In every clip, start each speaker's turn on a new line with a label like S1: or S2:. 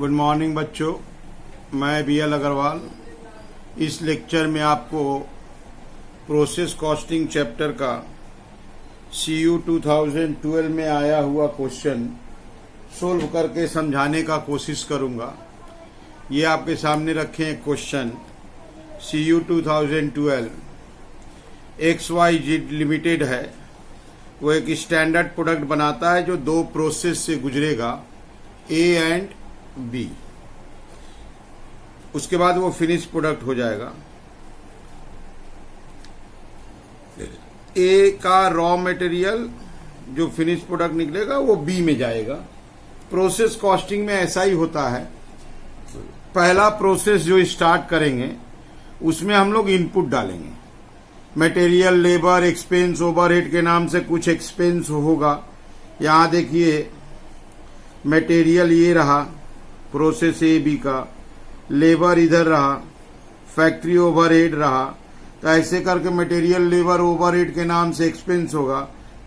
S1: Good morning बच्चों, मैं BL Agarwal. इस लेक्चर में आपको प्रोसेस कॉस्टिंग चैप्टर का CU 2012 में आया हुआ क्वेश्चन सोल्व करके समझाने का कोशिश करूंगा। ये आपके सामने रखे हैं क्वेश्चन CU 2012। XYZ लिमिटेड है, वो एक स्टैंडर्ड प्रोडक्ट बनाता है जो दो प्रोसेस से गुजरेगा, A एंड B। उसके बाद वो फिनिश प्रोडक्ट हो जाएगा। A का रॉ मटेरियल जो फिनिश प्रोडक्ट निकलेगा वो B में जाएगा। प्रोसेस कॉस्टिंग में ऐसा ही होता है। पहला प्रोसेस जो स्टार्ट करेंगे उसमें हम लोग इनपुट डालेंगे। मटेरियल, लेबर, एक्सपेंस, ओवरहेड के नाम से कुछ एक्सपेंस होगा। यहां देखिए, मटेरियल ये रहा प्रोसेस ए बी का, लेबर इधर रहा, फैक्ट्री ओवरहेड रहा। तो ऐसे करके मटेरियल, लेबर, ओवरहेड के नाम से एक्सपेंस होगा।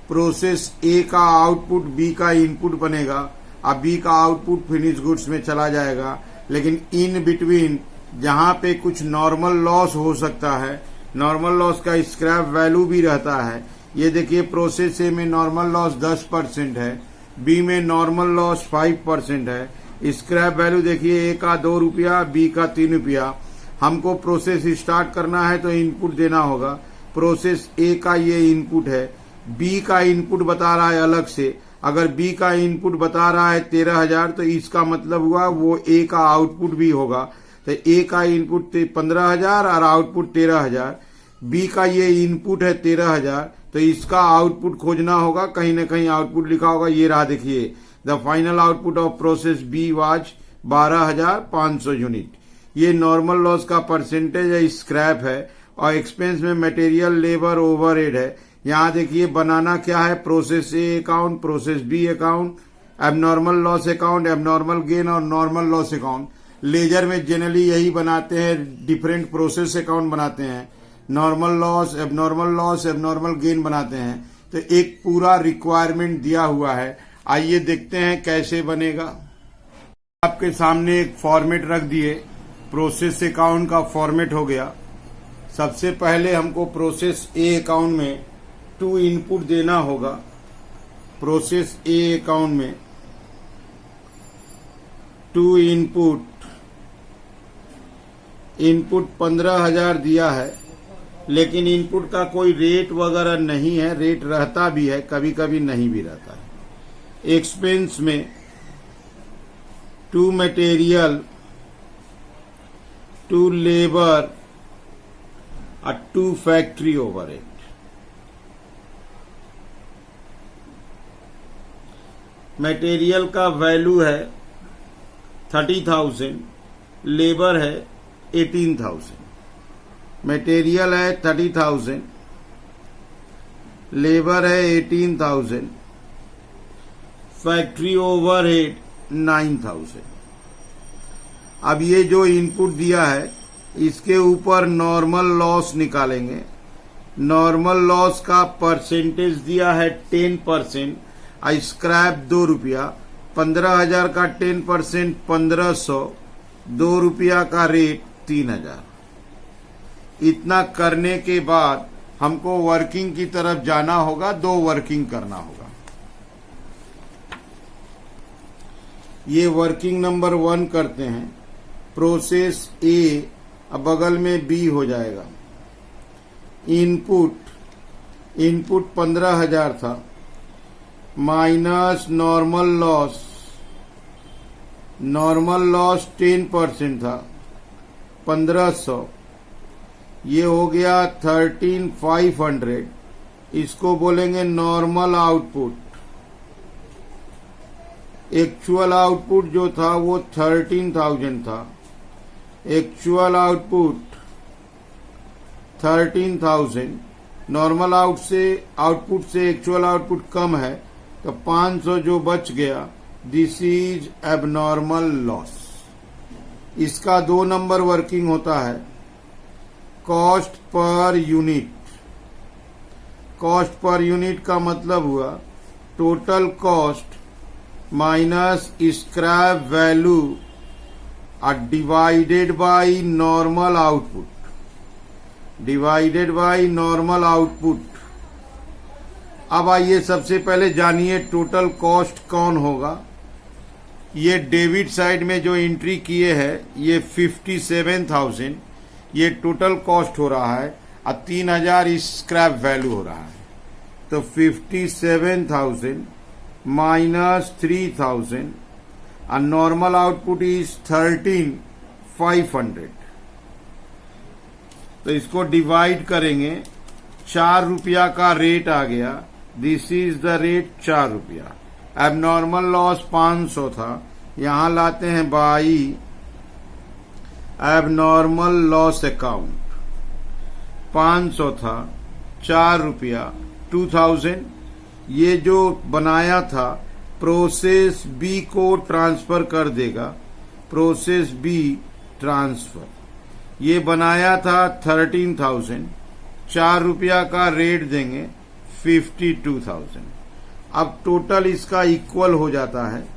S1: प्रोसेस ए का आउटपुट बी का इनपुट बनेगा, अब बी का आउटपुट फिनिश गुड्स में चला जाएगा। लेकिन इन बिटवीन जहां पे कुछ नॉर्मल लॉस हो सकता है, नॉर्मल लॉस का स्क्रैप वैल्यू भी रहता है। ये देखिए, प्रोसेस ए में नॉर्मल लॉस 10% है, बी में नॉर्मल लॉस 5% है। स्क्रैप वैल्यू देखिए, ए का 2 रुपया, बी का 3 रुपया। हमको प्रोसेस स्टार्ट करना है तो इनपुट देना होगा। प्रोसेस ए का ये इनपुट है, बी का इनपुट बता रहा है अलग से। अगर बी का इनपुट बता रहा है 13,000 तो इसका मतलब हुआ वो ए का आउटपुट भी होगा। तो ए का इनपुट 15,000 और आउटपुट 13,000। बी का ये इनपुट है 13,000, तो इसका आउटपुट खोजना होगा। कहीं ना कहीं आउटपुट लिखा होगा, ये रहा देखिए, the final output of process B was 12,500 unit. ये नॉर्मल लॉस का परसेंटेज है, स्क्रैप है। और एक्सपेंस में मटेरियल, लेबर, ओवरहेड है। यहाँ देखिए, बनाना क्या है, process A account, process B account, abnormal loss account, abnormal gain और नॉर्मल लॉस अकाउंट। लेजर में जनरली यही बनाते हैं, डिफरेंट प्रोसेस अकाउंट बनाते हैं। नॉर्मल लॉस, एबनॉर्मल गेन बनाते हैं। तो एक पूरा रिक्वायरमेंट दिया हुआ है। आइए देखते हैं कैसे बनेगा। आपके सामने एक फॉर्मेट रख दिए, प्रोसेस अकाउंट का फॉर्मेट हो गया। सबसे पहले हमको प्रोसेस ए अकाउंट में 2 इनपुट देना होगा। प्रोसेस ए अकाउंट में 2 इनपुट 15,000 दिया है, लेकिन इनपुट का कोई रेट वगैरह नहीं है। रेट रहता भी है, कभी कभी नहीं भी रहता है। एक्सपेंस में 2 मटेरियल, 2 लेबर और 2 फैक्ट्री ओवरहेड। मटेरियल का वैल्यू है 30,000, लेबर है 18,000। मटेरियल है 30,000, लेबर है 18,000, फैक्ट्री ओवरहेड 9,000। अब ये जो इनपुट दिया है इसके ऊपर नॉर्मल लॉस निकालेंगे। नॉर्मल लॉस का परसेंटेज दिया है 10%। स्क्रैप 2 रुपया, 15,000 का 10% 1,500, 2 रुपया का रेट 3,000। इतना करने के बाद हमको वर्किंग की तरफ जाना होगा। 2 वर्किंग करना होगा। ये वर्किंग नंबर 1 करते हैं। प्रोसेस ए, अब बगल में बी हो जाएगा। इनपुट 15,000 था, माइनस नॉर्मल लॉस 10% था, 1,500। ये हो गया 13,500। इसको बोलेंगे नॉर्मल आउटपुट। एक्चुअल आउटपुट जो था वो 13,000 था। Actual output 13,000। नॉर्मल आउटपुट से एक्चुअल आउटपुट कम है, तो 500 जो बच गया, दिस इज एबनॉर्मल लॉस। इसका 2 नंबर वर्किंग होता है, cost per unit. Cost per unit का मतलब हुआ total cost minus scrap value और divided by normal output, divided by normal output. अब आइए सबसे पहले जानिए टोटल कॉस्ट कौन होगा। ये डेबिट साइड में जो एंट्री किए हैं ये 57,000 ये टोटल कॉस्ट हो रहा है और 3,000 स्क्रैप वैल्यू हो रहा है। तो 57,000 माइनस 3,000 और नॉर्मल आउटपुट इज 13,500। तो इसको डिवाइड करेंगे, 4 रुपया का रेट आ गया, दिस इज द रेट 4 रुपया। अब नॉर्मल लॉस 500 था, यहां लाते हैं बाई अब नॉर्मल लॉस अकाउंट। 500 था, 4 रुपया 2000। ये जो बनाया था प्रोसेस बी को ट्रांसफर कर देगा, प्रोसेस बी ट्रांसफर। ये बनाया था 13,000, 4 रुपया का रेट देंगे 52,000। अब टोटल इसका इक्वल हो जाता है,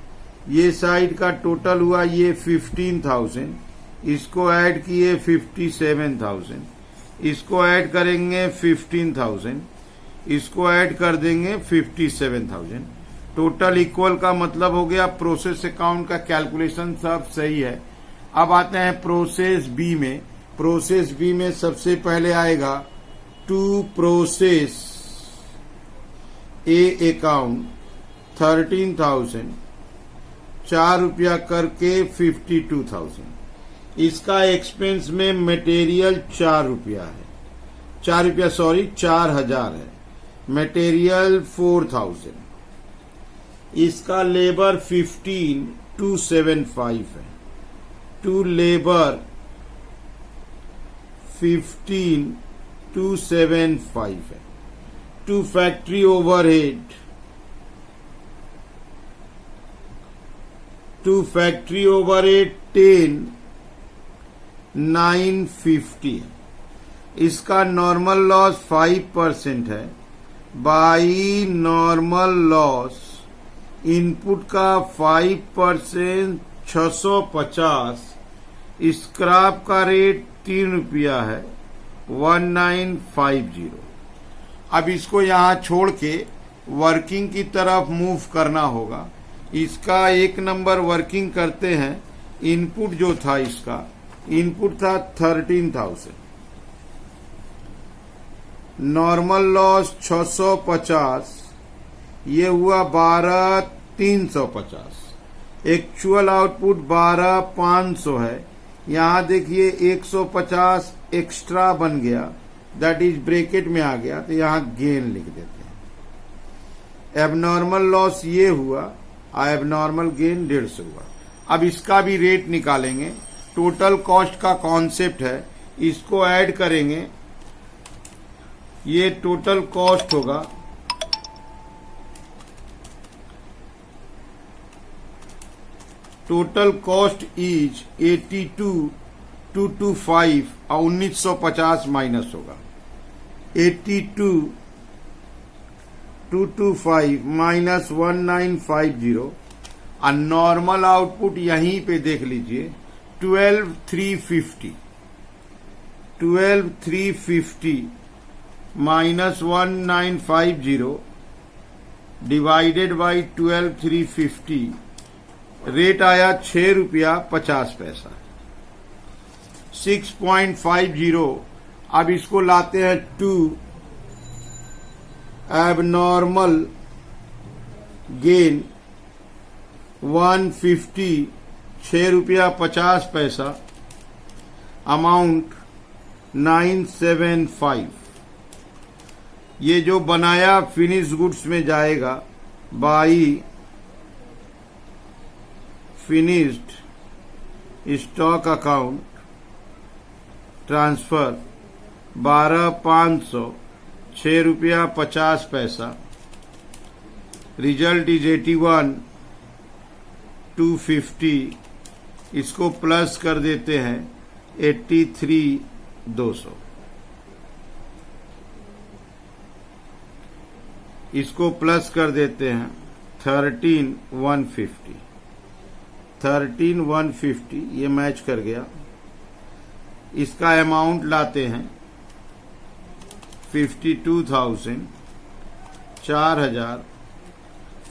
S1: ये साइड का टोटल हुआ ये 15,000, इसको ऐड किए 57,000, इसको ऐड करेंगे 15,000, इसको ऐड कर देंगे 57,000। टोटल इक्वल का मतलब हो गया प्रोसेस अकाउंट का कैलकुलेशन सब सही है। अब आते हैं प्रोसेस बी में। प्रोसेस बी में सबसे पहले आएगा टू प्रोसेस ए अकाउंट 13,000, 4 रुपया करके 52,000। इसका एक्सपेंस में मटेरियल 4 रुपया है, 4,000 है। मटेरियल 4,000। इसका लेबर 15,275 है। टू लेबर 15,275 है। To factory overhead, to factory overhead 10,950 है। इसका नॉर्मल लॉस 5% है। बाई नॉर्मल लॉस इनपुट का 5% 650, स्क्रैप का रेट 3 रुपया है 1950। अब इसको यहां छोड़ के वर्किंग की तरफ मूव करना होगा। इसका 1 नंबर वर्किंग करते हैं। इनपुट जो था इसका इनपुट था 13,000, नॉर्मल लॉस 650, ये हुआ 12,350। एक्चुअल आउटपुट 12,500 है। यहां देखिए 150 एक्स्ट्रा बन गया, दैट इज ब्रैकेट में आ गया, तो यहां गेन लिख देते हैं। एबनॉर्मल लॉस ये हुआ और एबनॉर्मल गेन 150 हुआ। अब इसका भी रेट निकालेंगे। टोटल कॉस्ट का कॉन्सेप्ट है, इसको ऐड करेंगे, ये टोटल कॉस्ट होगा। टोटल कॉस्ट इज 82,225 और 1950 माइनस होगा। 82,225 माइनस 1950 और नॉर्मल आउटपुट यहीं पे देख लीजिए 12,350। 12,350 माइनस 1950 डिवाइडेड बाई 12,350, रेट आया 6 रुपया 50 पैसा, 6.50। अब इसको लाते हैं टू एबनॉर्मल गेन 150, 6 रुपया 50 पैसा, अमाउंट 975। ये जो बनाया फिनिश गुड्स में जाएगा by finished stock account transfer 12,500, 6 रुपया 50 पैसा। Result is 81,250। इसको प्लस कर देते हैं 83,200। इसको प्लस कर देते हैं 13,150। 13,150 ये मैच कर गया। इसका अमाउंट लाते हैं 52,000, 4,000,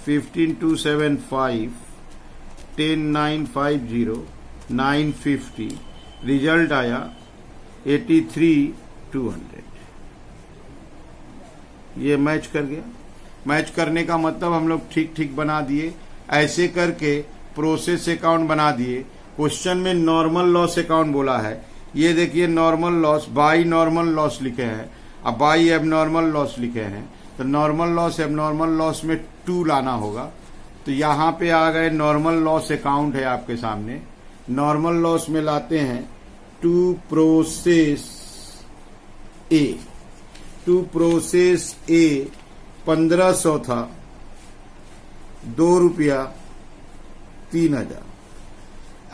S1: 15,275, 10,950, 950, रिजल्ट आया 83,200। ये मैच कर गया। मैच करने का मतलब हम लोग ठीक ठीक बना दिए। ऐसे करके प्रोसेस अकाउंट बना दिए। क्वेश्चन में नॉर्मल लॉस अकाउंट बोला है, ये देखिए normal loss by normal loss लिखे हैं, अब बाई एबनॉर्मल लॉस लिखे हैं, तो नॉर्मल लॉस एबनॉर्मल लॉस में 2 लाना होगा। तो यहाँ पे आ गए नॉर्मल लॉस अकाउंट है आपके सामने। नॉर्मल लॉस में लाते हैं to process A. To process A 1500 था, 2 रुपया 3,000।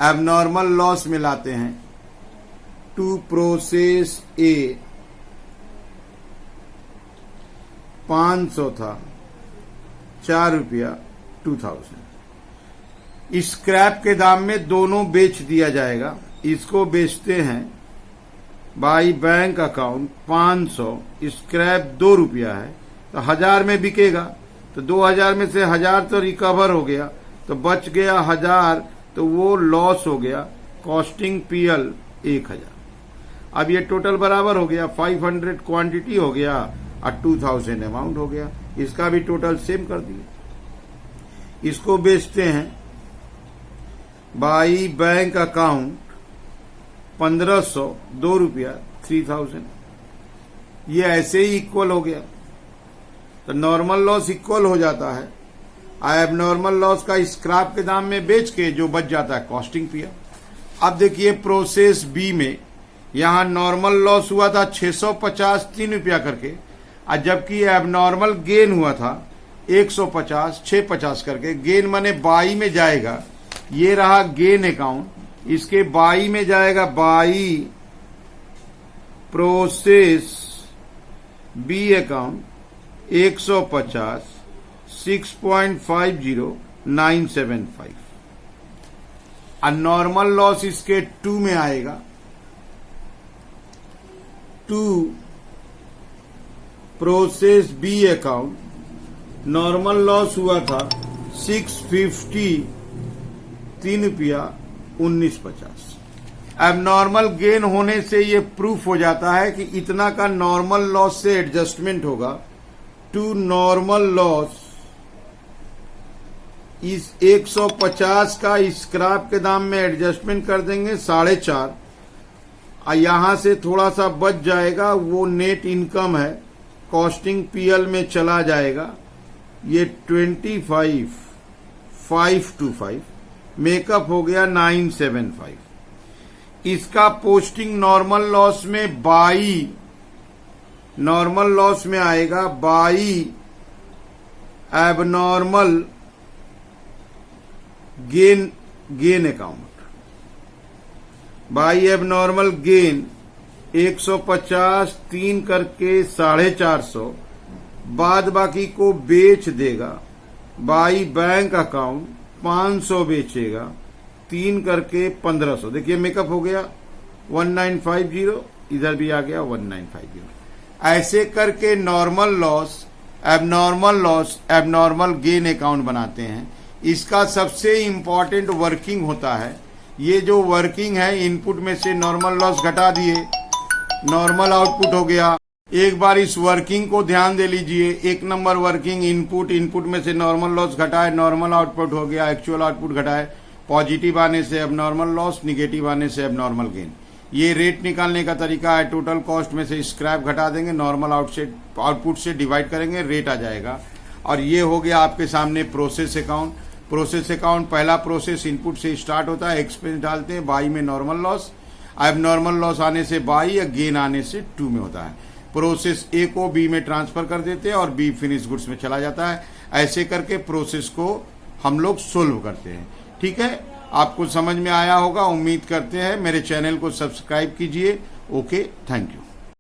S1: एबनॉर्मल लॉस में लाते हैं टू प्रोसेस ए 500 था, 4 रुपया 2,000। स्क्रैप के दाम में दोनों बेच दिया जाएगा। इसको बेचते हैं बाई बैंक अकाउंट 500, स्क्रैप 2 रुपया है तो 1000 में बिकेगा, तो 2000 में से 1000 तो रिकवर हो गया, तो बच गया 1000, तो वो लॉस हो गया। Costing PL 1000। अब ये टोटल बराबर हो गया, 500 क्वांटिटी हो गया और 2000 अमाउंट हो गया। इसका भी टोटल सेम कर दिया। इसको बेचते हैं बाई बैंक अकाउंट 1500, 2 रुपया 3000। ये ऐसे ही इक्वल हो गया, तो नॉर्मल लॉस इक्वल हो जाता है। एबनॉर्मल लॉस का स्क्रैप के दाम में बेच के जो बच जाता है कॉस्टिंग पीएल। अब देखिए प्रोसेस बी में यहां नॉर्मल लॉस हुआ था 650, 3 रुपया करके, और जबकि एबनॉर्मल गेन हुआ था 150, 650 करके। गेन माने बाई में जाएगा, ये रहा गेन अकाउंट, इसके बाई में जाएगा बाई प्रोसेस बी अकाउंट 150, 6.50975। और नॉर्मल लॉस इसके 2 में आएगा। 2 process B account normal loss हुआ था 650, 3 रुपया 1950। अब नॉर्मल गेन होने से ये प्रूफ हो जाता है कि इतना का नॉर्मल लॉस से एडजस्टमेंट होगा। टू नॉर्मल लॉस इस 150 का स्क्रैप के दाम में एडजस्टमेंट कर देंगे 4.5, और यहां से थोड़ा सा बच जाएगा, वो नेट इनकम है, कॉस्टिंग पीएल में चला जाएगा। ये 25,525 मेकअप हो गया 975। इसका पोस्टिंग नॉर्मल लॉस में बाई नॉर्मल लॉस में आएगा by abnormal gain account. By abnormal gain 150, 3 करके 450, बाद बाकी को बेच देगा। बाई बैंक अकाउंट 500 बेचेगा, 3 करके 1500। देखिए मेकअप हो गया 1950, इधर भी आ गया 1950। ऐसे करके normal loss, abnormal gain account बनाते हैं। इसका सबसे इंपॉर्टेंट वर्किंग होता है। ये जो वर्किंग है, इनपुट में से नॉर्मल लॉस घटा दिए, नॉर्मल आउटपुट हो गया। एक बार इस वर्किंग को ध्यान दे लीजिए। 1 नंबर वर्किंग इनपुट में से नॉर्मल लॉस घटाए, नॉर्मल आउटपुट हो गया, एक्चुअल आउटपुट घटाए। पॉजिटिव आने से एबनॉर्मल लॉस, निगेटिव आने से एबनॉर्मल गेन। ये रेट निकालने का तरीका है। टोटल कॉस्ट में से स्क्रैप घटा देंगे, नॉर्मल आउटपुट से डिवाइड करेंगे, रेट आ जाएगा। और ये हो गया आपके सामने प्रोसेस अकाउंट। प्रोसेस अकाउंट पहला प्रोसेस इनपुट से स्टार्ट होता है, एक्सपेंस डालते हैं, बाई में नॉर्मल लॉस, एबनॉर्मल लॉस आने से बाई या गेन आने से 2 में होता है। प्रोसेस ए को बी में ट्रांसफर कर देते हैं और बी फिनिश गुड्स में चला जाता है। ऐसे करके प्रोसेस को हम लोग सोल्व करते हैं। ठीक है, आपको समझ में आया होगा, उम्मीद करते हैं। मेरे चैनल को सब्सक्राइब कीजिए। Okay, thank you.